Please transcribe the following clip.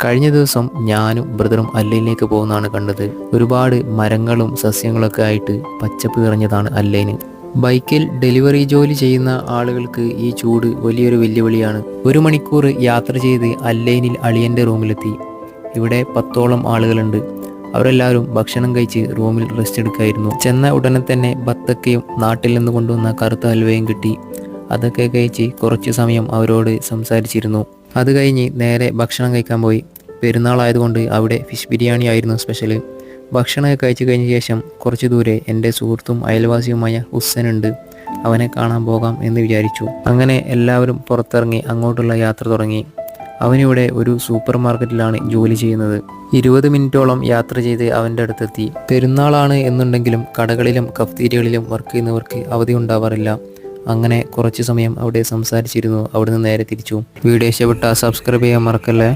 കഴിഞ്ഞ ദിവസം ഞാനും ബ്രദറും അല്ലൈനിലേക്ക് പോകുന്നതാണ് കണ്ടത്. ഒരുപാട് മരങ്ങളും സസ്യങ്ങളൊക്കെ ആയിട്ട് പച്ചപ്പ് നിറഞ്ഞതാണ് അല്ലൈന്. ബൈക്കിൽ ഡെലിവറി ജോലി ചെയ്യുന്ന ആളുകൾക്ക് ഈ ചൂട് വലിയൊരു വെല്ലുവിളിയാണ്. 1 മണിക്കൂർ യാത്ര ചെയ്ത് അല്ലൈനിൽ അളിയൻ്റെ റൂമിലെത്തി. ഇവിടെ 10ഓളം ആളുകളുണ്ട്. അവരെല്ലാവരും ഭക്ഷണം കഴിച്ച് റൂമിൽ റെസ്റ്റ് എടുക്കായിരുന്നു. ചെന്ന ഉടനെ തന്നെ ബത്തക്കയും നാട്ടിൽ നിന്ന് കൊണ്ടുവന്ന കറുത്ത ഹൽവയും കിട്ടി. അതൊക്കെ കഴിച്ച് കുറച്ച് സമയം അവരോട് സംസാരിച്ചിരുന്നു. അത് കഴിഞ്ഞ് നേരെ ഭക്ഷണം കഴിക്കാൻ പോയി. പെരുന്നാളായതുകൊണ്ട് അവിടെ ഫിഷ് ബിരിയാണി ആയിരുന്നു സ്പെഷ്യൽ. ഭക്ഷണമൊക്കെ കഴിച്ച് കഴിഞ്ഞ ശേഷം കുറച്ച് ദൂരെ എൻ്റെ സുഹൃത്തും അയൽവാസിയുമായ ഹുസ്സനുണ്ട്. അവനെ കാണാൻ പോകാം എന്ന് വിചാരിച്ചു. അങ്ങനെ എല്ലാവരും പുറത്തിറങ്ങി അങ്ങോട്ടുള്ള യാത്ര തുടങ്ങി. അവനിവിടെ ഒരു സൂപ്പർ മാർക്കറ്റിലാണ് ജോലി ചെയ്യുന്നത്. 20 മിനിറ്റോളം യാത്ര ചെയ്ത് അവൻ്റെ അടുത്തെത്തി. പെരുന്നാളാണ് എന്നുണ്ടെങ്കിലും കടകളിലും കഫ്തീരിയകളിലും വർക്ക് ചെയ്യുന്നവർക്ക് അവധി ഉണ്ടാവാറില്ല. അങ്ങനെ കുറച്ച് സമയം അവിടെ സംസാരിച്ചിരുന്നു. അവിടുന്ന് നേരെ തിരിച്ചു. വീഡിയോ ഇഷ്ടപ്പെട്ടാൽ സബ്സ്ക്രൈബ് ചെയ്യാൻ മറക്കല്ലേ.